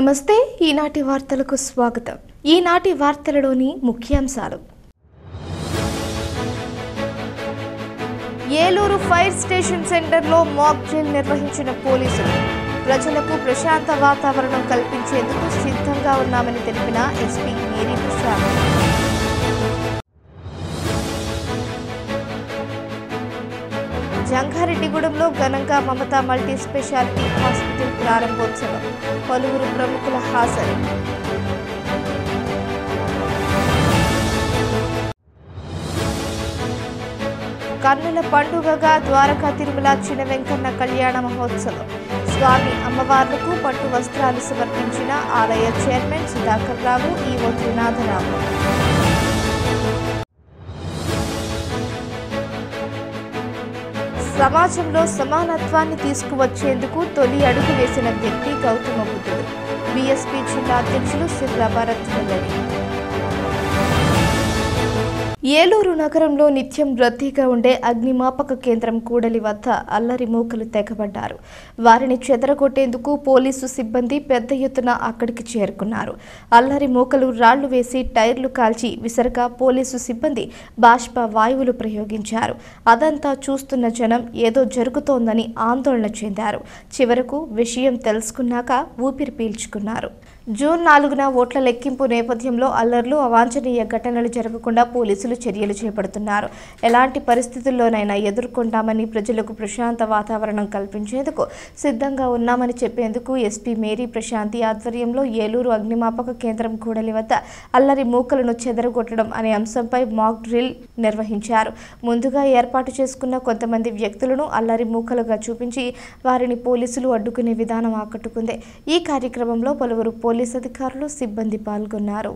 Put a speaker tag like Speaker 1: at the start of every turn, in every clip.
Speaker 1: నమస్తే ఈనాటి వార్తలకు స్వాగతం. ఈనాటి వార్తలలోని ముఖ్యాంశాలు. ఏలూరు ఫైర్ స్టేషన్ సెంటర్లో మాక్ డ్రిల్ నిర్వహించిన పోలీసులు. ప్రజలకు ప్రశాంత వాతావరణం కల్పించేందుకు సిద్ధంగా ఉన్నామని తెలిపిన ఎస్పీ మేరీ ప్రశాంత్. జంగారెడ్డిగూడెంలో ఘనంగా మమతా మల్టీ స్పెషాలిటీ హాస్పిటల్ ప్రారంభోత్సవం. పలువురు ప్రముఖుల హాజరు. కన్నుల పండుగగా ద్వారకా తిరుమల చిన్న వెంకన్న కళ్యాణ మహోత్సవం. స్వామి అమ్మవార్లకు పట్టు వస్త్రాలు సమర్పించిన ఆలయ చైర్మన్ సుధాకర్ రావు, ఈవో త్రినాథరావు. సమాజంలో సమానత్వాన్ని తీసుకువచ్చేందుకు తొలి అడుగు వేసిన వ్యక్తి గౌతమ బుద్ధుడు. బీఎస్పీ జిల్లా అధ్యక్షులు సిర్రా భరత్ వెల్లడి. ఏలూరు నగరంలో నిత్యం రద్దీగా ఉండే అగ్నిమాపక కేంద్రం కూడలి వద్ద అల్లరి మూకలు తెగబడ్డారు. వారిని చెదరగొట్టేందుకు పోలీసు సిబ్బంది పెద్ద ఎత్తున అక్కడికి చేరుకున్నారు. అల్లరి మూకలు రాళ్లు వేసి టైర్లు కాల్చి విసరగా పోలీసు సిబ్బంది బాష్ప వాయువులు ప్రయోగించారు. అదంతా చూస్తున్న జనం ఏదో జరుగుతోందని ఆందోళన చెందారు. చివరకు విషయం తెలుసుకున్నాక ఊపిరి పీల్చుకున్నారు. జూన్ 4న ఓట్ల లెక్కింపు నేపథ్యంలో అల్లర్లు, అవాంఛనీయ ఘటనలు జరగకుండా పోలీసులు చర్యలు చేపడుతున్నారు. ఎలాంటి పరిస్థితుల్లోనైనా ఎదుర్కొంటామని, ప్రజలకు ప్రశాంత వాతావరణం కల్పించేందుకు సిద్ధంగా ఉన్నామని చెప్పేందుకు ఎస్పీ మేరీ ప్రశాంతి ఆధ్వర్యంలో ఏలూరు అగ్నిమాపక కేంద్రం కూడలి వద్ద అల్లరి మూకలను చెదరగొట్టడం అనే అంశంపై మాక్ డ్రిల్ నిర్వహించారు. ముందుగా ఏర్పాటు చేసుకున్న కొంతమంది వ్యక్తులను అల్లరి మూకలుగా చూపించి వారిని పోలీసులు అడ్డుకునే విధానం ఆకట్టుకుంది. ఈ కార్యక్రమంలో పలువురు పోలీసు అధికారులు, సిబ్బంది పాల్గొన్నారు.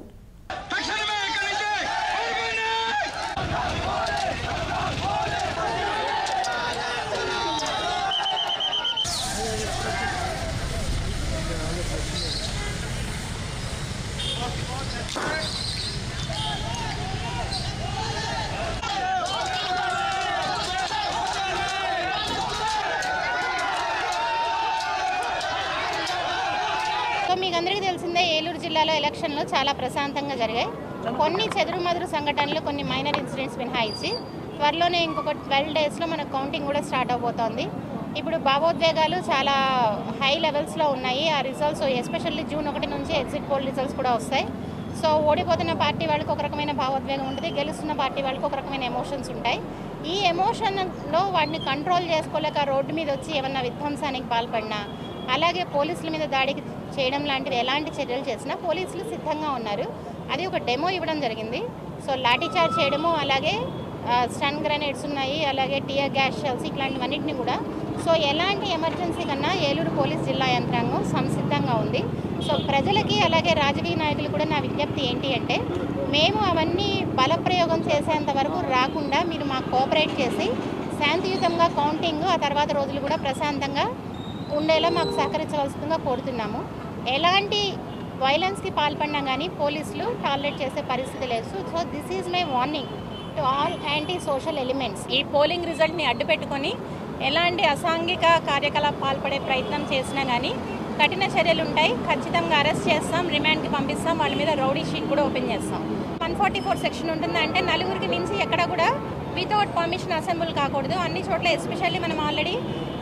Speaker 2: మీకు అందరికీ తెలిసిందే, ఏలూరు జిల్లాలో ఎలక్షన్లు చాలా ప్రశాంతంగా జరిగాయి. కొన్ని చెదురుమదురు సంఘటనలు, కొన్ని మైనర్ ఇన్సిడెంట్స్ మినహాయించి త్వరలోనే ఇంకొక 12 డేస్లో మన కౌంటింగ్ కూడా స్టార్ట్ అవబోతోంది. ఇప్పుడు భావోద్వేగాలు చాలా హై లెవెల్స్లో ఉన్నాయి. ఆ రిజల్ట్స్ ఎస్పెషల్లీ జూన్ 1 నుంచి ఎగ్జిట్ పోల్ రిజల్ట్స్ కూడా వస్తాయి. సో ఓడిపోతున్న పార్టీ వాళ్ళకి ఒక రకమైన భావోద్వేగం ఉంటుంది, గెలుస్తున్న పార్టీ వాళ్ళకి ఒక రకమైన ఎమోషన్స్ ఉంటాయి. ఈ ఎమోషన్లో వాటిని కంట్రోల్ చేసుకోలేక రోడ్డు మీద వచ్చి ఏమన్నా విధ్వంసానికి పాల్పడినా, అలాగే పోలీసుల మీద దాడికి చేయడం లాంటివి ఎలాంటి చర్యలు చేసినా పోలీసులు సిద్ధంగా ఉన్నారు. అది ఒక డెమో ఇవ్వడం జరిగింది. సో లాఠీ చార్జ్ చేయడము, అలాగే స్టన్ గ్రెనేడ్స్ ఉన్నాయి, అలాగే టియర్ గ్యాస్ షెల్స్, ఇట్లాంటివన్నింటినీ కూడా. సో ఎలాంటి ఎమర్జెన్సీ కన్నా ఏలూరు పోలీస్ జిల్లా యంత్రాంగం సంసిద్ధంగా ఉంది. సో ప్రజలకి అలాగే రాజకీయ నాయకులు కూడా నా విజ్ఞప్తి ఏంటి అంటే, మేము అవన్నీ బలప్రయోగం చేసేంత వరకు రాకుండా మీరు మాకు కోఆపరేట్ చేసి శాంతియుతంగా కౌంటింగ్, ఆ తర్వాత రోజులు కూడా ప్రశాంతంగా ఉండేలా మాకు సహకరించవలసిందిగా కోరుతున్నాము. ఎలాంటి వైలెన్స్కి పాల్పడినా కానీ పోలీసులు టాలరేట్ చేసే పరిస్థితి లేదు. So this is my warning to all anti social elements.
Speaker 3: ఈ పోలింగ్ రిజల్ట్ని అడ్డుపెట్టుకొని ఎలాంటి అసాంఘిక కార్యకలాపాలు పాల్పడే ప్రయత్నం చేసినా కానీ కఠిన చర్యలు ఉంటాయి. ఖచ్చితంగా అరెస్ట్ చేస్తాం, రిమాండ్కి పంపిస్తాం, వాళ్ళ మీద రౌడీ షీట్ కూడా ఓపెన్ చేస్తాం. 144 సెక్షన్ ఉంటుంది, అంటే నలుగురికి మించి ఎక్కడ కూడా వితౌట్ పర్మిషన్ అసెంబుల్ కాకూడదు. అన్ని చోట్ల ఎస్పెషల్లీ మనం already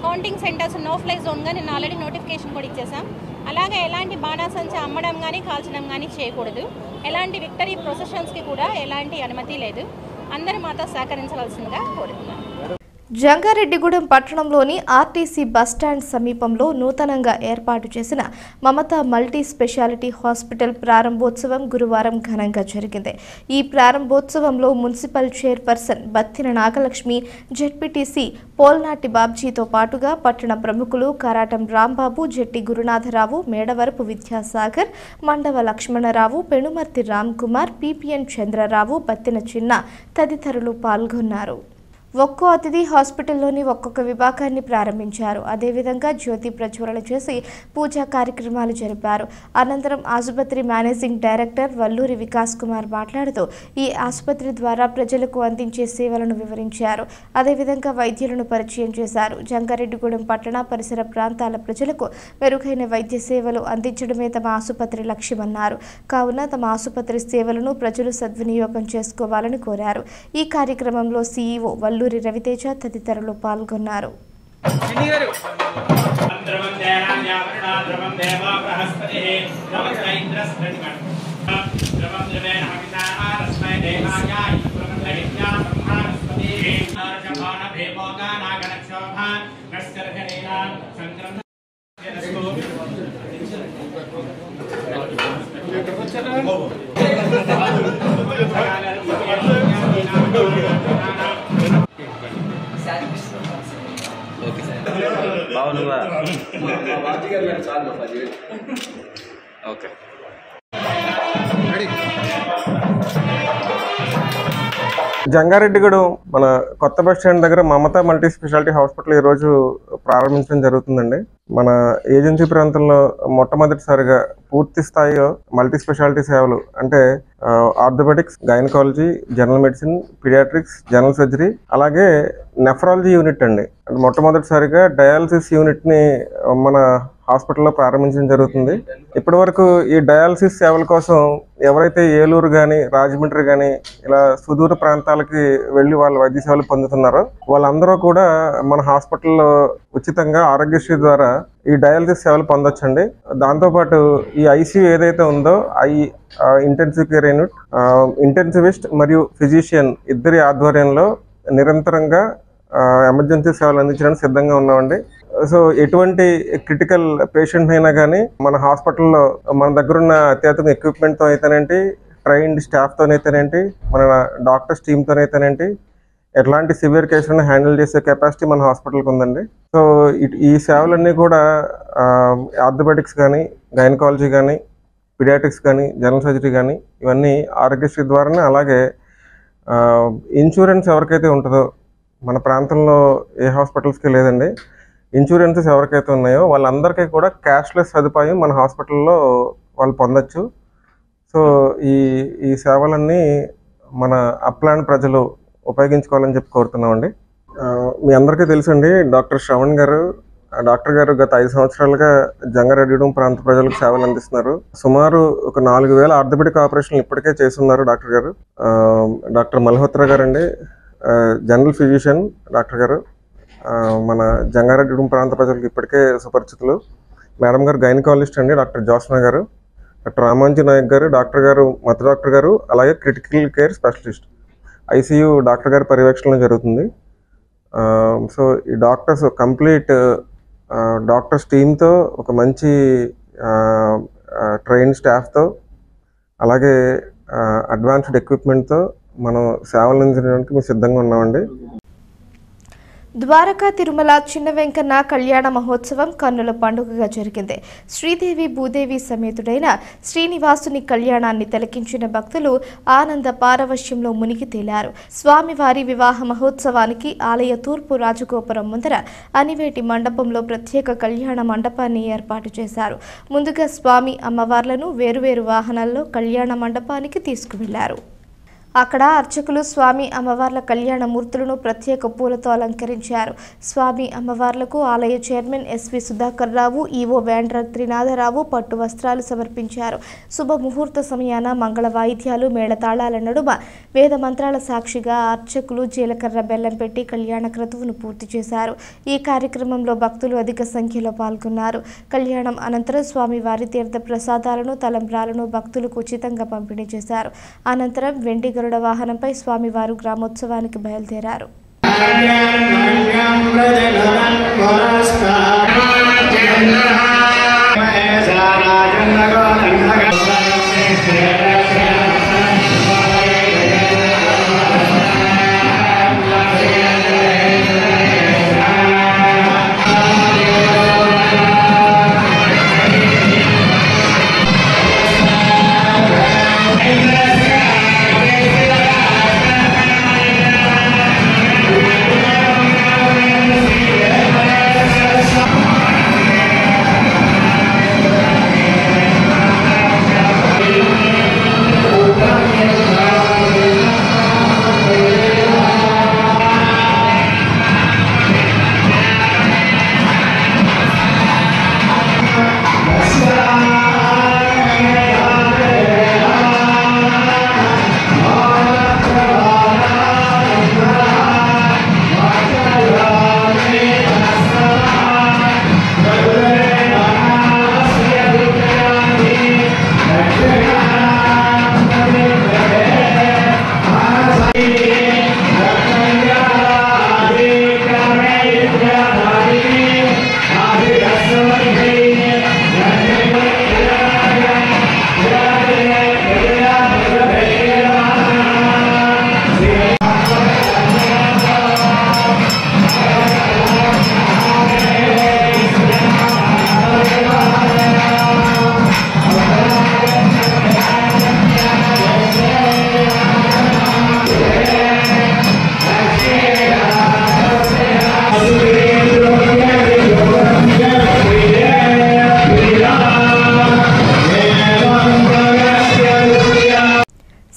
Speaker 3: counting centres no fly జోన్గా నేను ఆల్రెడీ నోటిఫికేషన్ కూడా ఇచ్చేసాం. అలాగే ఎలాంటి బాణాసంచా అమ్మడం కానీ కాల్చడం కానీ చేయకూడదు. ఎలాంటి విక్టరీ ప్రొసెషన్స్కి కూడా ఎలాంటి అనుమతి లేదు. అందరూ మాతో సహకరించవలసిందిగా కోరుతున్నాను.
Speaker 1: జంగారెడ్డిగూడెం పట్టణంలోని ఆర్టీసీ బస్టాండ్ సమీపంలో నూతనంగా ఏర్పాటు చేసిన మమతా మల్టీ స్పెషాలిటీ హాస్పిటల్ ప్రారంభోత్సవం గురువారం ఘనంగా జరిగింది. ఈ ప్రారంభోత్సవంలో municipal chairperson Battina Nagalakshmi, ZPTC Polnati బాబ్జీతో పాటుగా పట్టణ ప్రముఖులు కరాటం రాంబాబు, జెట్టి గురునాథరావు, మేడవరపు విద్యాసాగర్, మండవ లక్ష్మణరావు, పెనుమర్తి రామ్ కుమార్, పీపీఎన్ చంద్రరావు, బత్తిన చిన్న తదితరులు పాల్గొన్నారు. ఒక్కో అతిథి హాస్పిటల్లోని ఒక్కొక్క విభాగాన్ని ప్రారంభించారు. అదేవిధంగా జ్యోతి ప్రజ్వలన చేసి పూజా కార్యక్రమాలు జరిపారు. అనంతరం ఆసుపత్రి మేనేజింగ్ డైరెక్టర్ వల్లూరి వికాస్ కుమార్ మాట్లాడుతూ ఈ ఆసుపత్రి ద్వారా ప్రజలకు అందించే సేవలను వివరించారు. అదేవిధంగా వైద్యులను పరిచయం చేశారు. జంగారెడ్డిగూడెం పట్టణ పరిసర ప్రాంతాల ప్రజలకు మెరుగైన వైద్య సేవలు అందించడమే తమ ఆసుపత్రి లక్ష్యమన్నారు. కావున తమ ఆసుపత్రి సేవలను ప్రజలు సద్వినియోగం చేసుకోవాలని కోరారు. ఈ కార్యక్రమంలో సీఈఓ వల్లూరి రవితేజ తదితరులు పాల్గొన్నారు.
Speaker 4: ఓకే
Speaker 5: జంగారెడ్డిగూడెం మన కొత్త బస్ స్టాండ్ దగ్గర మమతా మల్టీ స్పెషాలిటీ హాస్పిటల్ ఈరోజు ప్రారంభించడం జరుగుతుందండి. మన ఏజెన్సీ ప్రాంతంలో మొట్టమొదటిసారిగా పూర్తి స్థాయిలో మల్టీ స్పెషాలిటీ సేవలు అంటే orthopaedics, gynaecology, general medicine, paediatrics, general surgery, అలాగే నెఫ్రాలజీ యూనిట్ అండి. మొట్టమొదటిసారిగా డయాలసిస్ యూనిట్ ని మన హాస్పిటల్లో ప్రారంభించడం జరుగుతుంది. ఇప్పటి వరకు ఈ డయాలసిస్ సేవల కోసం ఎవరైతే ఏలూరు కానీ, రాజమండ్రి కానీ ఇలా సుదూర ప్రాంతాలకి వెళ్ళి వాళ్ళ వైద్య సేవలు పొందుతున్నారో వాళ్ళందరూ కూడా మన హాస్పిటల్లో ఉచితంగా ఆరోగ్యశ్రీ ద్వారా ఈ డయాలసిస్ సేవలు పొందొచ్చండి. దాంతోపాటు ఈ ఐసీయూ ఏదైతే ఉందో ఇంటెన్సివ్ కేర్ యూనిట్, ఇంటెన్సివిస్ట్ మరియు ఫిజిషియన్ ఇద్దరి ఆధ్వర్యంలో నిరంతరంగా ఎమర్జెన్సీ సేవలు అందించడానికి సిద్ధంగా ఉన్నామండి. సో ఎటువంటి క్రిటికల్ పేషెంట్ అయినా కానీ మన హాస్పిటల్లో మన దగ్గర ఉన్న అత్యాధునిక ఎక్విప్మెంట్తో అయితేనేంటి, ట్రైన్డ్ స్టాఫ్తోనైతేనేంటి, మన డాక్టర్స్ టీమ్తోనైతేనేంటి ఎట్లాంటి సివియర్ కేసులను హ్యాండిల్ చేసే కెపాసిటీ మన హాస్పిటల్కి ఉందండి. సో ఈ సేవలన్నీ కూడా ఆర్థోపెడిక్స్ కానీ, గైనకాలజీ కానీ, పీడియాట్రిక్స్ కానీ, జనరల్ సర్జరీ కానీ ఇవన్నీ ఆరోగ్యశ్రీ ద్వారానే, అలాగే ఇన్సూరెన్స్ ఎవరికైతే ఉంటుందో మన ప్రాంతంలో ఏ హాస్పిటల్స్కి లేదండి, ఇన్సూరెన్సెస్ ఎవరికైతే ఉన్నాయో వాళ్ళందరికీ కూడా క్యాష్లెస్ సదుపాయం మన హాస్పిటల్లో వాళ్ళు పొందొచ్చు. సో ఈ సేవలన్నీ మన అప్లాండ్ ప్రజలు ఉపయోగించుకోవాలని చెప్పి కోరుతున్నామండి. మీ అందరికీ తెలుసండి, డాక్టర్ శ్రవణ్ గారు గత 5 సంవత్సరాలుగా జంగారెడ్డిగూడెం ప్రాంత ప్రజలకు సేవలు అందిస్తున్నారు. సుమారు ఒక 4000 ఆర్థోపెడిక్ ఆపరేషన్లు ఇప్పటికే చేస్తున్నారు డాక్టర్ గారు. డాక్టర్ మల్హోత్రా గారు అండి, జనరల్ ఫిజిషియన్ డాక్టర్ గారు, మన జంగారెడ్డిగూడెం ప్రాంత ప్రజలకు ఇప్పటికే సుపరిచితులు. మేడం గారు గైనకాలజిస్ట్ అండి, డాక్టర్ జోస్నా గారు, డాక్టర్ రామాంజీ నాయక్ గారు, డాక్టర్ గారు మత డాక్టర్ గారు, అలాగే critical care specialist ICU doctor గారి పర్యవేక్షణలో జరుగుతుంది. సో ఈ డాక్టర్స్ కంప్లీట్ డాక్టర్స్ టీమ్తో ఒక మంచి ట్రైన్ స్టాఫ్తో అలాగే అడ్వాన్స్డ్ ఎక్విప్మెంట్తో మనం సేవలు అందించడానికి మేము సిద్ధంగా ఉన్నామండి.
Speaker 1: ద్వారకా తిరుమల చిన్న వెంకన్న కళ్యాణ మహోత్సవం కన్నుల పండుగగా జరిగింది. శ్రీదేవి భూదేవి సమేతుడైన శ్రీనివాసుని కళ్యాణాన్ని తిలకించిన భక్తులు ఆనంద పారవశ్యంలో మునిగి తేలారు. స్వామివారి వివాహ మహోత్సవానికి ఆలయ తూర్పు రాజగోపురం ముందర అనివేటి మండపంలో ప్రత్యేక కళ్యాణ మండపాన్ని ఏర్పాటు చేశారు. ముందుగా స్వామి అమ్మవార్లను వేరువేరు వాహనాల్లో కళ్యాణ మండపానికి తీసుకువెళ్లారు. అక్కడ అర్చకులు స్వామి అమ్మవార్ల కళ్యాణ మూర్తులను ప్రత్యేక పూలతో అలంకరించారు. స్వామి అమ్మవార్లకు ఆలయ చైర్మన్ ఎస్వి సుధాకర్ రావు, ఈవో వేండ్ర త్రినాథరావు పట్టు వస్త్రాలు సమర్పించారు. శుభ ముహూర్త సమయాన మంగళ వాయిద్యాలు, మేళతాళాల నడుమ వేద మంత్రాల సాక్షిగా అర్చకులు జీలకర్ర బెల్లం పెట్టి కళ్యాణ క్రతువును పూర్తి చేశారు. ఈ కార్యక్రమంలో భక్తులు అధిక సంఖ్యలో పాల్గొన్నారు. కళ్యాణం అనంతరం స్వామివారి తీర్థ ప్రసాదాలను, తలంబ్రాలను భక్తులకు ఉచితంగా పంపిణీ చేశారు. అనంతరం వెండి గరుడ వాహనంపై స్వామివారు గ్రామోత్సవానికి బయలుదేరారు.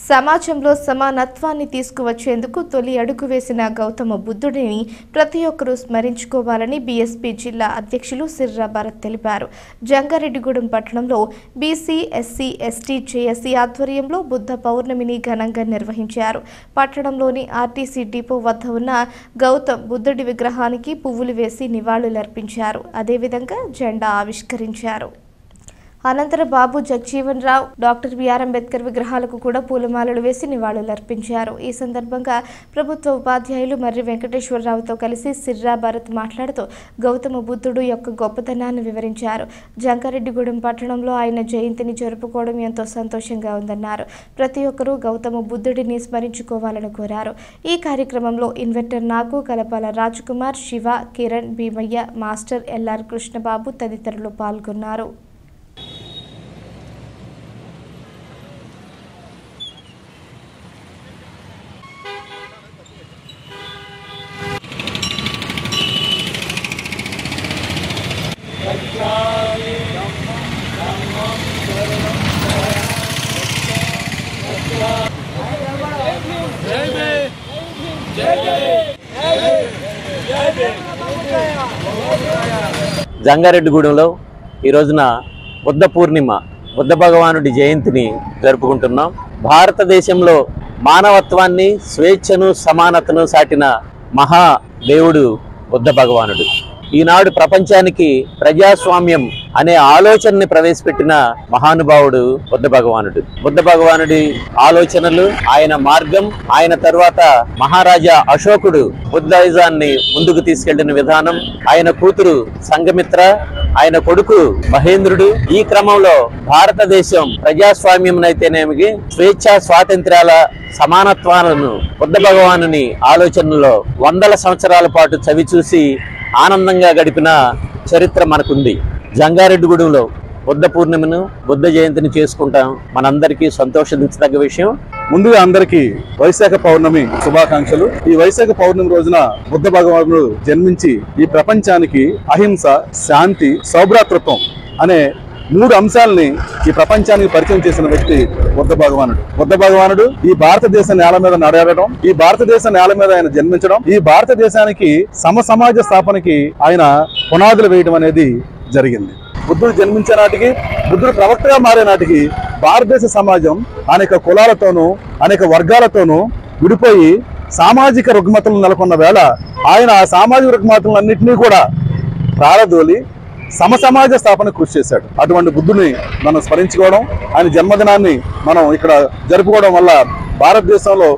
Speaker 1: సమాజంలో సమానత్వాన్ని తీసుకువచ్చేందుకు తొలి అడుగు వేసిన గౌతమ బుద్ధుడిని ప్రతి ఒక్కరూ స్మరించుకోవాలని బీఎస్పీ జిల్లా అధ్యక్షులు సిర్రా భరత్ తెలిపారు. జంగారెడ్డిగూడెం పట్టణంలో బీసీ, ఎస్సీ, ఎస్టీ జేఏసీ ఆధ్వర్యంలో బుద్ధ పౌర్ణమిని ఘనంగా నిర్వహించారు. పట్టణంలోని ఆర్టీసీ డిపో వద్ద ఉన్న గౌతమ్ బుద్ధుడి విగ్రహానికి పువ్వులు వేసి నివాళులర్పించారు. అదేవిధంగా జెండా ఆవిష్కరించారు. అనంతరం బాబు జగజీవన్ రావు, డాక్టర్ బిఆర్ అంబేద్కర్ విగ్రహాలకు కూడా పూలమాలలు వేసి నివాళులర్పించారు. ఈ సందర్భంగా ప్రభుత్వ ఉపాధ్యాయులు మర్రి వెంకటేశ్వరరావుతో కలిసి సిర్రా భరత్ మాట్లాడుతూ గౌతమ బుద్ధుడు యొక్క గొప్పతనాన్ని వివరించారు. జంగారెడ్డిగూడెం పట్టణంలో ఆయన జయంతిని జరుపుకోవడం ఎంతో సంతోషంగా ఉందన్నారు. ప్రతి ఒక్కరూ గౌతమ బుద్ధుడిని స్మరించుకోవాలని కోరారు. ఈ కార్యక్రమంలో ఇన్వెంటర్ నాగు, కలపాల రాజకుమార్, శివ, కిరణ్, భీమయ్య, మాస్టర్ ఎల్ఆర్ కృష్ణబాబు తదితరులు పాల్గొన్నారు.
Speaker 6: జంగారెడ్డిగూడెంలో ఈ రోజున బుద్ధ పూర్ణిమ, బుద్ధ భగవానుడి జయంతిని జరుపుకుంటున్నాం. భారతదేశంలో మానవత్వాన్ని, స్వేచ్ఛను, సమానతను సాటిన మహా దేవుడు బుద్ధ భగవానుడు. ఈనాడు ప్రపంచానికి ప్రజాస్వామ్యం అనే ఆలోచనని ప్రవేశపెట్టిన మహానుభావుడు బుద్ధ భగవానుడు. బుద్ధ భగవానుడి ఆలోచనలు, ఆయన మార్గం, ఆయన తరువాత మహారాజా అశోకుడు బుద్ధాయిజాన్ని ముందుకు తీసుకెళ్లిన విధానం, ఆయన కూతురు సంఘమిత్ర, ఆయన కొడుకు మహేంద్రుడు. ఈ క్రమంలో భారతదేశం ప్రజాస్వామ్యంనైతేనేమి, స్వేచ్ఛ, స్వాతంత్ర్యాల, సమానత్వాలను బుద్ధ భగవానుని ఆలోచనలో వందల సంవత్సరాల పాటు చవిచూసి ఆనందంగా గడిపిన చరిత్ర మనకుంది. జంగారెడ్డిగూడెంలో బుద్ధ పూర్ణిమను, బుద్ధ జయంతిని చేసుకుంటాం. మనందరికీ సంతోషించదగ్గ విషయం.
Speaker 7: ముందుగా అందరికీ వైశాఖ పౌర్ణమి శుభాకాంక్షలు. ఈ వైశాఖ పౌర్ణమి రోజున బుద్ధ భగవానుడు జన్మించి ఈ ప్రపంచానికి అహింస, శాంతి, సౌభ్రాతృత్వం అనే 3 అంశాలని ఈ ప్రపంచానికి పరిచయం చేసిన వ్యక్తి బుద్ధ భగవానుడు. బుద్ధ భగవానుడు ఈ భారతదేశ నేల మీద నడవడం, ఈ భారతదేశ నేల మీద ఆయన జన్మించడం, ఈ భారతదేశానికి సమాజ స్థాపనకి ఆయన పునాదులు వేయడం అనేది జరిగింది. బుద్ధుడు జన్మించే నాటికి, బుద్ధుడు ప్రవక్తగా మారే నాటికి భారతదేశ సమాజం అనేక కులాలతోనూ అనేక వర్గాలతోనూ విడిపోయి సామాజిక రుగ్మతలు నెలకొన్న వేళ ఆయన ఆ సామాజిక రుగ్మతలన్నింటినీ కూడా ప్రారదోలి సమాజ స్థాపన కృషి చేశాడు. అటువంటి బుద్ధుని మనం స్మరించుకోవడం, ఆయన జన్మదినాన్ని మనం ఇక్కడ జరుపుకోవడం వల్ల భారతదేశంలో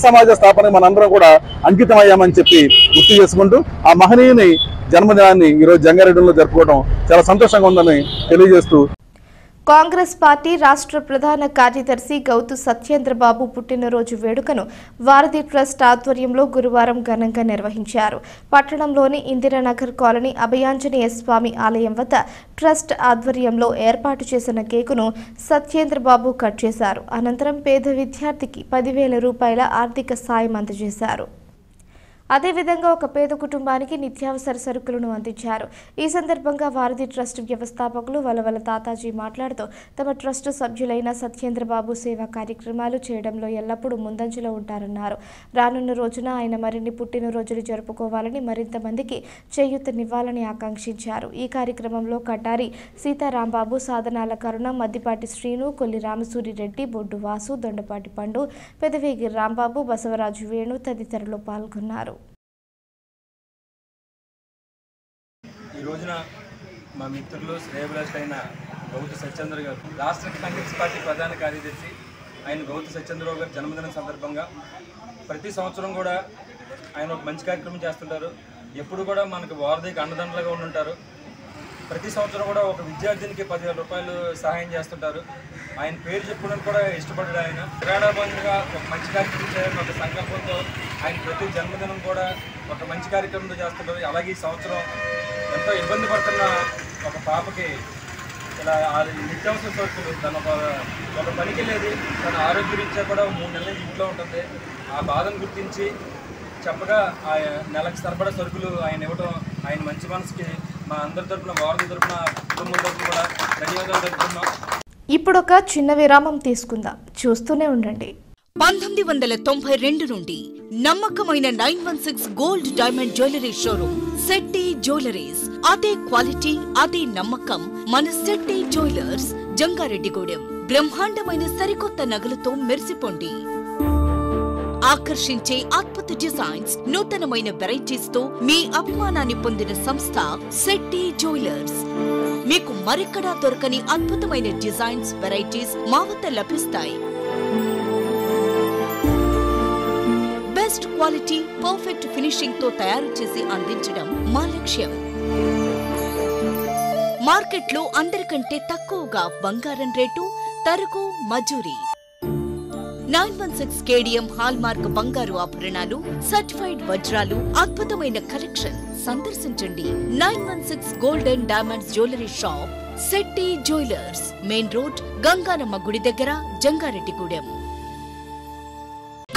Speaker 7: సమాజ స్థాపన మనందరం కూడా అంకితం అయ్యామని చెప్పి గుర్తు చేసుకుంటూ ఆ మహనీయుని జన్మదినాన్ని ఈరోజు జంగారెడ్డిలో జరుపుకోవడం చాలా సంతోషంగా ఉందని తెలియజేస్తూ,
Speaker 1: కాంగ్రెస్ పార్టీ రాష్ట్ర ప్రధాన కార్యదర్శి గౌతు సత్యేంద్రబాబు పుట్టినరోజు వేడుకను వారధి ట్రస్ట్ ఆధ్వర్యంలో గురువారం ఘనంగా నిర్వహించారు. పట్టణంలోని ఇందిరానగర్ కాలనీ అభయాంజనేయ స్వామి ఆలయం వద్ద ట్రస్ట్ ఆధ్వర్యంలో ఏర్పాటు చేసిన కేకును సత్యేంద్రబాబు కట్ చేశారు. అనంతరం పేద విద్యార్థికి 10,000 రూపాయల ఆర్థిక సాయం అందజేశారు. అదేవిధంగా ఒక పేద కుటుంబానికి నిత్యావసర సరుకులను అందించారు. ఈ సందర్భంగా వారధి ట్రస్ట్ వ్యవస్థాపకులు వలవల తాతాజీ మాట్లాడుతూ తమ ట్రస్ట్ సభ్యులైన సత్యేంద్రబాబు సేవా కార్యక్రమాలు చేయడంలో ఎల్లప్పుడూ ముందంజలో ఉంటారన్నారు. రానున్న రోజున ఆయన మరిన్ని పుట్టినరోజులు జరుపుకోవాలని, మరింత మందికి చేయూతనివ్వాలని ఆకాంక్షించారు. ఈ కార్యక్రమంలో కటారి సీతారాంబాబు, సాధనాల కరుణ, మద్దిపాటి శ్రీను, కొల్లి రామసూరి రెడ్డి, బొడ్డు వాసు, దొండపాటి పండు, పెదవేగి రాంబాబు, బసవరాజు వేణు తదితరులు పాల్గొన్నారు.
Speaker 8: ఈ రోజున మా మిత్రులు శ్రేయభిలాషులైన గౌతు సత్యేంద్ర గారు, రాష్ట్ర కాంగ్రెస్ పార్టీ ప్రధాన కార్యదర్శి ఆయన గౌతు సత్యేంద్రరావు గారి జన్మదినం సందర్భంగా ప్రతి సంవత్సరం కూడా ఆయన ఒక మంచి కార్యక్రమం చేస్తుంటారు. ఎప్పుడు కూడా మనకు వారధికి అండదండలుగా ఉంటుంటారు. ప్రతి సంవత్సరం కూడా ఒక విద్యార్థినికి 10,000 రూపాయలు సహాయం చేస్తుంటారు. ఆయన పేరు చెప్పుకోవడానికి కూడా ఇష్టపడ్డాడు. ఆయన క్రీడాబంధంగా ఒక మంచి కార్యక్రమం చేయాలని ఒక సంకల్పంతో ఆయన ప్రతి జన్మదినం కూడా ఒక మంచి కార్యక్రమంతో చేస్తుంటారు. అలాగే ఈ సంవత్సరం ఎంతో ఇబ్బంది పడుతున్న ఒక పాపకి ఇలా నిత్యావసర సరుకులు, తన ఒక పనికి వెళ్ళేది, తన ఆరోగ్య రీత్యా కూడా 3 నెలల నుంచి ఇంట్లో ఉంటుంది. ఆ బాధను గుర్తించి చెప్పగా ఆ నెలకు సరిపడా సరుకులు ఆయన ఇవ్వడం ఆయన మంచి మనసుకి మా అందరి తరపున, వారధి తరపున, కుటుంబం తరపున కూడా ధన్యవాదాలు తెలుపుతున్నాం.
Speaker 1: ఇప్పుడొక చిన్న విరామం తీసుకుందాం. చూస్తూనే ఉండండి.
Speaker 9: 1992 నుండి నమ్మకమైన 916 gold diamond jewellery showroom Shetty jewelleries. అదే క్వాలిటీ, అదే నమ్మకం మన శెట్టి జ్యువెలర్స్, జంగారెడ్డిగూడెం. బ్రహ్మాండమైన సరికొత్త నగలతో మెరిసిపోండి. ఆకర్షించే అద్భుత డిజైన్స్, నూతనమైన వెరైటీస్ తో మీ అభిమానాన్ని పొందిన సంస్థ శెట్టి జ్యువెలర్స్. మీకు మరెక్కడా దొరకని అద్భుతమైన డిజైన్స్, వెరైటీస్ మా వద్ద లభిస్తాయి. బెస్ట్ క్వాలిటీ, పర్ఫెక్ట్ ఫినిషింగ్ తో తయారు చేసి అందించడం మా లక్ష్యం. మార్కెట్లో అందరికంటే తక్కువగా బంగారం రేటు, తరుగు, మజూరీ. 916 కేడిఎం హాల్ మార్క్ బంగారు ఆభరణాలు, సర్టిఫైడ్ వజ్రాలు, అద్భుతమైన కలెక్షన్. సందర్శించండి 916 golden diamonds jewellery shop, Shetty jewellers, main road, Ganganamma గుడి దగ్గర, జంగారెడ్డిగూడెం.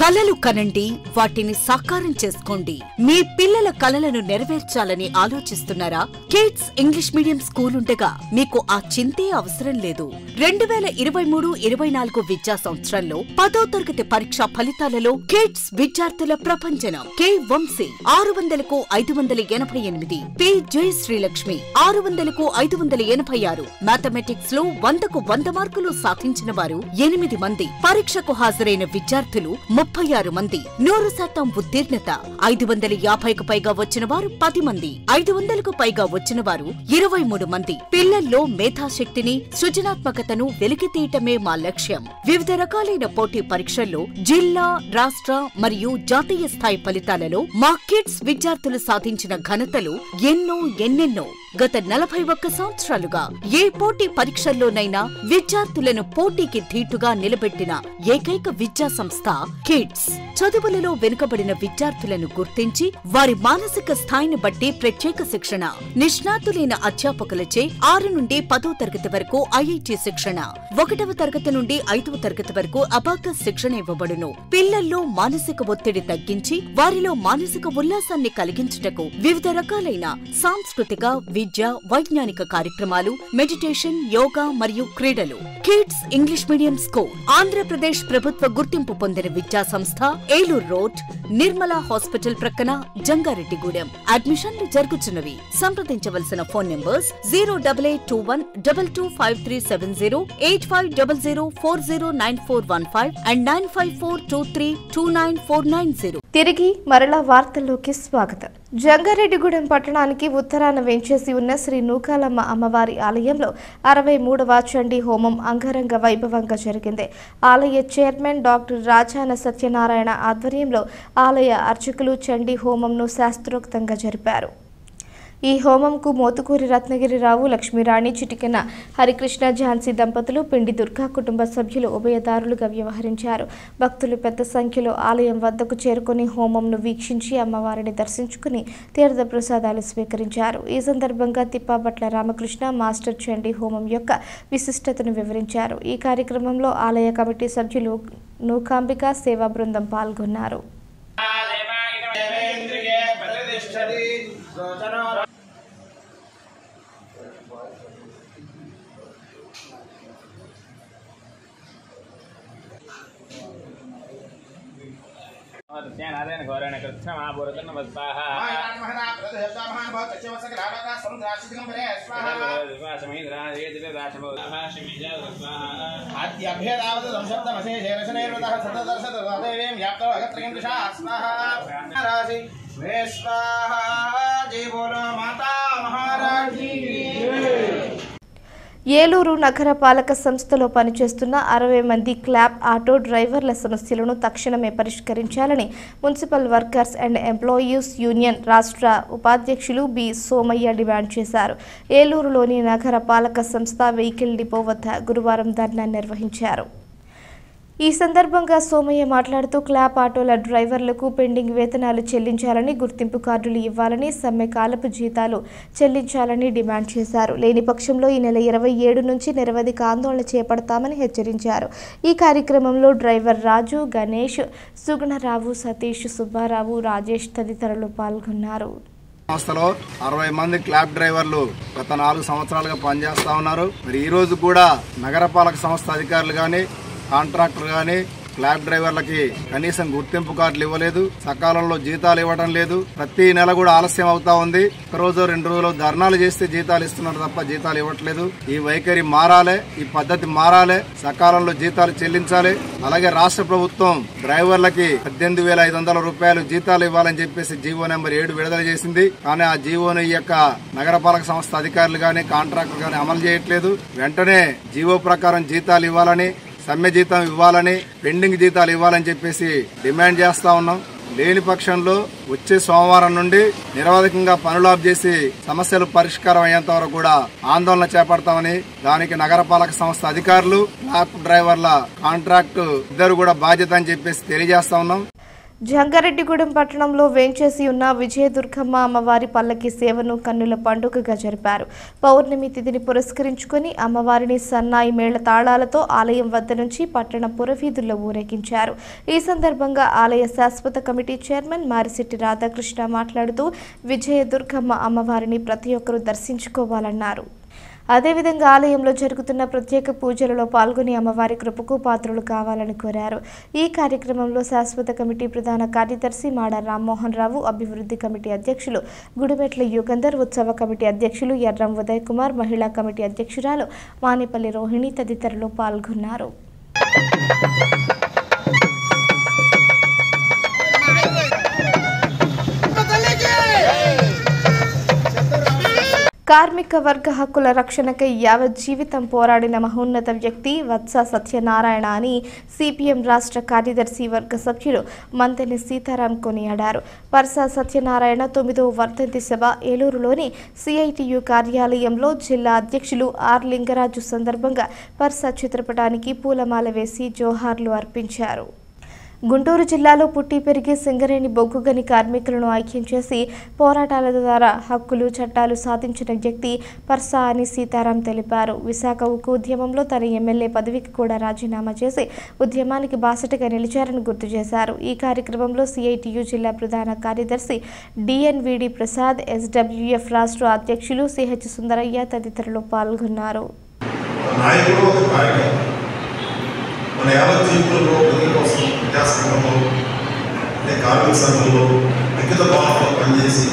Speaker 9: కలలు కనండి, వాటిని సాకారం చేసుకోండి. మీ పిల్లల కలలను నెరవేర్చాలని ఆలోచిస్తున్నారా? కిడ్స్ ఇంగ్లీష్ మీడియం స్కూల్ ఉండగా మీకు ఆ చింతే అవసరం లేదు. 2023-24 విద్యా సంవత్సరంలో 10వ తరగతి పరీక్షా ఫలితాలలో కిడ్స్ విద్యార్థుల ప్రపంచనం. కె వంశీ 600కు 588, పి జయశ్రీలక్ష్మి 600కు 586. మ్యాథమెటిక్స్ లో 100కు 100 మార్కులు సాధించిన వారు 8 మంది. పరీక్షకు హాజరైన విద్యార్థులు 36 మంది. 100% ఉత్తీర్ణత. 550కు పైగా వచ్చిన వారు 10 మంది. 500కు పైగా వచ్చిన వారు 23 మంది. పిల్లల్లో మేధాశక్తిని, సృజనాత్మకతను వెలికితీయటమే మా లక్ష్యం. వివిధ రకాలైన పోటీ పరీక్షల్లో జిల్లా, రాష్ట్ర మరియు జాతీయ స్థాయి ఫలితాలలో మా కిడ్స్ విద్యార్థులు సాధించిన ఘనతలు ఎన్నెన్నో. గత 41 సంవత్సరాలుగా ఏ పోటీ పరీక్షల్లోనైనా విద్యార్థులను పోటీకి ధీటుగా నిలబెట్టిన ఏకైక విద్యా సంస్థ కిడ్స్. చదువులలో వెనుకబడిన విద్యార్థులను గుర్తించి వారి మానసిక స్థాయిని బట్టి ప్రత్యేక శిక్షణ, నిష్ణాతులైన అధ్యాపకులచే 6 నుండి 10వ తరగతి వరకు ఐఐటి శిక్షణ, 1వ తరగతి నుండి 5వ తరగతి వరకు అబాకస్ శిక్షణ ఇవ్వబడును. పిల్లల్లో మానసిక ఒత్తిడి తగ్గించి వారిలో మానసిక ఉల్లాసాన్ని కలిగించుటకు వివిధ రకాలైన సాంస్కృతిక, విద్య, వైజ్ఞానిక కార్యక్రమాలు, మెడిటేషన్, యోగా మరియు క్రీడలు. Kids English medium school Andhra Pradesh ప్రభుత్వ గుర్తింపు పొందిన విద్యా సంస్థ, ఏలూరు రోడ్, నిర్మలా హాస్పిటల్ ప్రక్కన, జంగారెడ్డిగూడెం. అడ్మిషన్లు జరుగుతున్నవి. సంప్రదించవలసిన ఫోన్ నంబర్స్ 08821 225370, 8500409415 and 9542329490.
Speaker 1: తిరిగి మరలా వార్తల్లోకి స్వాగతం. జంగారెడ్డిగూడెం పట్టణానికి ఉత్తరాన వెంచేసి ఉన్న శ్రీ నూకాలమ్మ అమ్మవారి ఆలయంలో 63వ చండీ హోమం అంగరంగ వైభవంగా జరిగింది. ఆలయ చైర్మన్ డాక్టర్ రాజాన సత్యనారాయణ ఆధ్వర్యంలో ఆలయ అర్చకులు చండీ హోమంను శాస్త్రోక్తంగా జరిపారు. ఈ హోమంకు మోతుకూరి రత్నగిరిరావు, లక్ష్మీరాణి, చిటికెన హరికృష్ణ, ఝాన్సీ దంపతులు, పిండి దుర్గా కుటుంబ సభ్యులు ఉభయదారులుగా వ్యవహరించారు. భక్తులు పెద్ద సంఖ్యలో ఆలయం వద్దకు చేరుకుని హోమంను వీక్షించి అమ్మవారిని దర్శించుకుని తీర్థ ప్రసాదాలు స్వీకరించారు. ఈ సందర్భంగా తిప్పాబట్ల రామకృష్ణ మాస్టర్ చండీ హోమం యొక్క విశిష్టతను వివరించారు. ఈ కార్యక్రమంలో ఆలయ కమిటీ సభ్యులు, నూకాంబిక సేవా బృందం పాల్గొన్నారు.
Speaker 10: నారాయణ ఘోరాయణ కృష్ణ మహాభూరత నమస్వాహ
Speaker 1: ఏలూరు నగర పాలక సంస్థలో పనిచేస్తున్న 60 మంది క్లాబ్ ఆటో డ్రైవర్ల సమస్యలను తక్షణమే పరిష్కరించాలని municipal workers and employees union రాష్ట్ర ఉపాధ్యక్షులు బి సోమయ్య డిమాండ్ చేశారు. ఏలూరులోని నగర పాలక సంస్థ వెహికల్ డిపో వద్ద గురువారం ధర్నా నిర్వహించారు. ఈ సందర్భంగా సోమయ్య మాట్లాడుతూ క్లాబ్ ఆటోల డ్రైవర్లకు పెండింగ్ వేతనాలు చెల్లించాలని, గుర్తింపు కార్డులు ఇవ్వాలని, సమ్మె కాలపు జీతాలు చెల్లించాలని డిమాండ్ చేశారు. లేని పక్షంలో ఈ నెల 27 నుంచి నిరవధిక ఆందోళన చేపడతామని హెచ్చరించారు. ఈ కార్యక్రమంలో డ్రైవర్ రాజు, గణేష్, సుగుణరావు, సతీష్, సుబ్బారావు, రాజేష్ తదితరులు పాల్గొన్నారు.
Speaker 11: సంస్థలో 60 మంది క్లాబ్ డ్రైవర్లు గత 4 సంవత్సరాలుగా పనిచేస్తా ఉన్నారు. మరి ఈ రోజు కూడా నగరపాలక సంస్థ అధికారులు కానీ, కాంట్రాక్టర్ కానీ, క్లాబ్ డ్రైవర్లకి కనీసం గుర్తింపు కార్డులు ఇవ్వలేదు, సకాలంలో జీతాలు ఇవ్వడం లేదు, ప్రతి నెల కూడా ఆలస్యం అవుతా ఉంది. ఒక రోజు 2 రోజులు ధర్నాలు చేస్తే జీతాలు ఇస్తున్నారు తప్ప జీతాలు ఇవ్వట్లేదు. ఈ వైఖరి మారాలి, ఈ పద్ధతి మారాలి, సకాలంలో జీతాలు చెల్లించాలి. అలాగే రాష్ట్ర ప్రభుత్వం డ్రైవర్లకి 18,500 రూపాయలు జీతాలు ఇవ్వాలని చెప్పేసి జీవో నెంబర్ 7 విడుదల చేసింది. కానీ ఆ జీవోను ఈ యొక్క నగరపాలక సంస్థ అధికారులు గాని కాంట్రాక్టర్ గాని అమలు చేయట్లేదు. వెంటనే జీవో ప్రకారం జీతాలు ఇవ్వాలని, సమ్మె జీతం ఇవ్వాలని, పెండింగ్ జీతాలు ఇవ్వాలని చెప్పేసి డిమాండ్ చేస్తా ఉన్నాం. లేని పక్షంలో వచ్చే సోమవారం నుండి నిరవధికంగా పనులు ఆఫ్ చేసి సమస్యలు పరిష్కారం అయ్యేంత వరకు కూడా ఆందోళన చేపడతామని, దానికి నగరపాలక సంస్థ అధికారులు, ట్రక్ డ్రైవర్ల కాంట్రాక్టు ఇద్దరు కూడా బాధ్యత అని చెప్పేసి తెలియజేస్తా ఉన్నాం.
Speaker 1: జంగారెడ్డిగూడెం పట్టణంలో వేంచేసి ఉన్న విజయదుర్గమ్మ అమ్మవారి పల్లకి సేవను కన్నుల పండుగగా జరిపారు. పౌర్ణమి తిథిని పురస్కరించుకుని అమ్మవారిని సన్నాయి మేళ తాళాలతో ఆలయం వద్ద నుంచి పట్టణ పురవీధుల్లో ఊరేగించారు. ఈ సందర్భంగా ఆలయ శాశ్వత కమిటీ చైర్మన్ మారిశెట్టి రాధాకృష్ణ మాట్లాడుతూ విజయదుర్గమ్మ అమ్మవారిని ప్రతి ఒక్కరూ దర్శించుకోవాలన్నారు. అదేవిధంగా ఆలయంలో జరుగుతున్న ప్రత్యేక పూజలలో పాల్గొని అమ్మవారి కృపకు పాత్రలు కావాలని కోరారు. ఈ కార్యక్రమంలో శాశ్వత కమిటీ ప్రధాన కార్యదర్శి మాడ రామ్మోహన్ రావు, అభివృద్ధి కమిటీ అధ్యక్షులు గుడిమెట్ల యుగంధర్, ఉత్సవ కమిటీ అధ్యక్షులు ఎర్రం ఉదయ్ కుమార్, మహిళా కమిటీ అధ్యక్షురాలు మానేపల్లి రోహిణి తదితరులు పాల్గొన్నారు. కార్మిక వర్గ హక్కుల రక్షణకై యావత్ జీవితం పోరాడిన మహోన్నత వ్యక్తి వత్స సత్యనారాయణ అని సిపిఎం రాష్ట్ర కార్యదర్శి వర్గ సభ్యులు మంతెని సీతారాం కొనియాడారు. పర్సా సత్యనారాయణ 9వ వర్ధంతి సభ ఏలూరులోని సిఐటియు కార్యాలయంలో జిల్లా అధ్యక్షులు ఆర్ లింగరాజు సందర్భంగా పర్సా చిత్రపటానికి పూలమాల వేసి జోహార్లు అర్పించారు. గుంటూరు జిల్లాలో పుట్టి పెరిగి సింగరేణి బొగ్గుగని కార్మికులను ఐక్యం చేసి పోరాటాల ద్వారా హక్కులు చట్టాలు సాధించిన వ్యక్తి పర్సా అని సీతారాం తెలిపారు. విశాఖ ఉక్కు ఉద్యమంలో తన ఎమ్మెల్యే పదవికి కూడా రాజీనామా చేసి ఉద్యమానికి బాసటగా నిలిచారని గుర్తు చేశారు. ఈ కార్యక్రమంలో సిఐటియు జిల్లా ప్రధాన కార్యదర్శి డిఎన్విడి ప్రసాద్, ఎస్డబ్ల్యూఎఫ్ రాష్ట్ర అధ్యక్షులు సిహెచ్ సుందరయ్య తదితరులు పాల్గొన్నారు.
Speaker 12: మన యావత్ జీవితంలో ప్రజల కోసం ప్రజాసంఘంలో కార్మిక సంఘంలో లిఖిత భావంలో పనిచేసి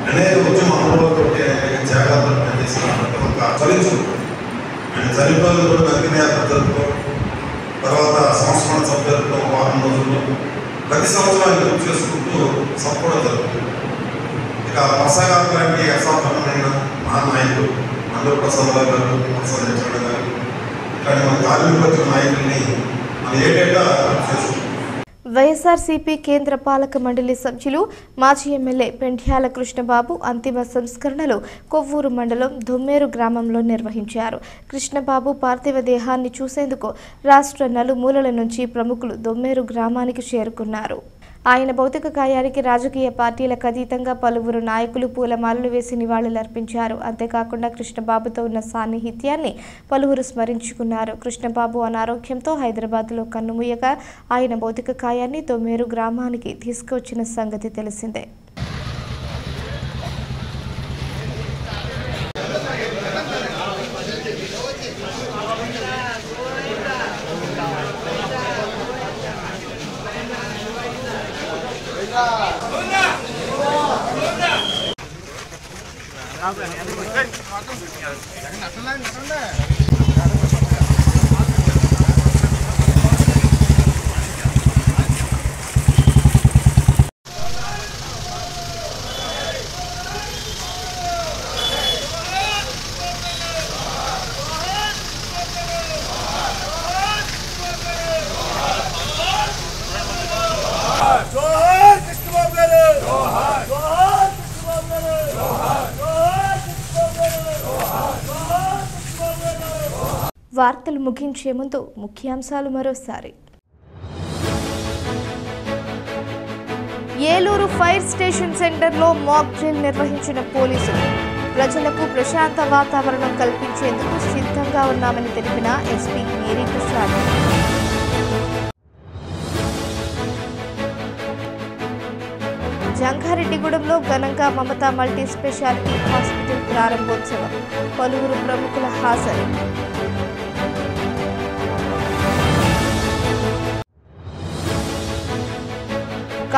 Speaker 12: అనేక ఉద్యమ అనుభవాలతో అనేక త్యాగాలతో పనిచేసిన ఒక ఫలితం ఆయన చనిపోయిన కూడా అగ్నియాత్ర జరుపుకోవడం, తర్వాత సంస్మరణ సభ జరుపుకోవడం, వారం రోజుల్లో ప్రతి సంవత్సరాన్ని గుర్తు చేసుకుంటూ సభ కూడా జరుపుతుంది. ఇక పర్సాగారు లాంటి అసాధారణమైన మహానాయకులు అందరూ ప్రసాద్ గారు, ప్రసాద్ చంద్ర గారు, కానీ మన కార్మిక నాయకుల్ని మన ఏటేటా చేసుకుంటాం.
Speaker 1: వైఎస్ఆర్సీపీ కేంద్ర పాలక మండలి సభ్యులు మాజీ ఎమ్మెల్యే పెండ్యాల కృష్ణబాబు అంతిమ సంస్కరణలు కొవ్వూరు మండలం దొమ్మేరు గ్రామంలో నిర్వహించారు. కృష్ణబాబు పార్థివ దేహాన్ని చూసేందుకు రాష్ట్ర నలుమూలల నుంచి ప్రముఖులు దొమ్మేరు గ్రామానికి చేరుకున్నారు. ఆయన భౌతిక కాయానికి రాజకీయ పార్టీలకు అతీతంగా పలువురు నాయకులు పూలమాలలు వేసి నివాళులర్పించారు. అంతేకాకుండా కృష్ణబాబుతో ఉన్న సాన్నిహిత్యాన్ని పలువురు స్మరించుకున్నారు. కృష్ణబాబు అనారోగ్యంతో హైదరాబాద్లో కన్నుమూయగా ఆయన భౌతిక కాయాన్ని దొమ్మేరు గ్రామానికి తీసుకొచ్చిన సంగతి తెలిసిందే. వార్తలు ముగించే ముందు ముఖ్యాంశాలు మరోసారి. ఏలూరు ఫైర్ స్టేషన్ సెంటర్లో మాక్ డ్రిల్ నిర్వహించిన పోలీసులు. ప్రజలకు ప్రశాంత వాతావరణం కల్పించేందుకు సిద్ధంగా ఉన్నామని తెలిపిన ఎస్పీ మేరీ ప్రసాద్. జంగారెడ్డిగూడెంలో ఘనంగా మమతా మల్టీ స్పెషాలిటీ హాస్పిటల్ ప్రారంభోత్సవం. పలువురు ప్రముఖుల హాజరు.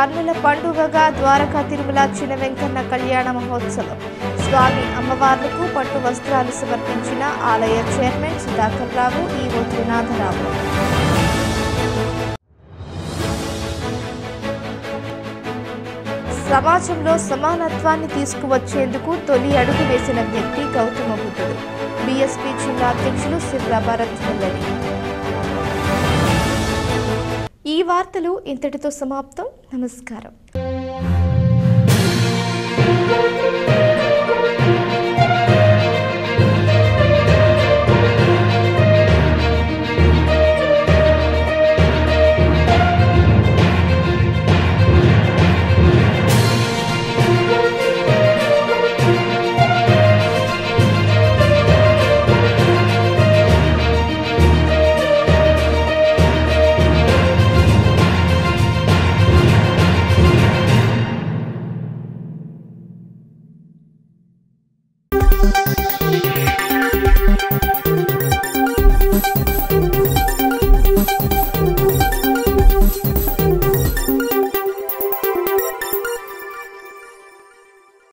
Speaker 1: కన్నుల పండుగగా ద్వారకా తిరుమల చిన్న వెంకన్న కళ్యాణ మహోత్సవం. స్వామి అమ్మవార్లకు పట్టు వస్త్రాలు సమర్పించిన ఆలయ చైర్మన్ సుధాకర్ రావు, ఈవో త్రినాథరావు. సమాజంలో సమానత్వాన్ని తీసుకువచ్చేందుకు తొలి అడుగు వేసిన వ్యక్తి గౌతమ బుద్ధుడు. బీఎస్పీ జిల్లా అధ్యక్షులు సిర్రా భరత్ వెల్లడి. ఈ వార్తలు ఇంతటితో సమాప్తం. నమస్కారం.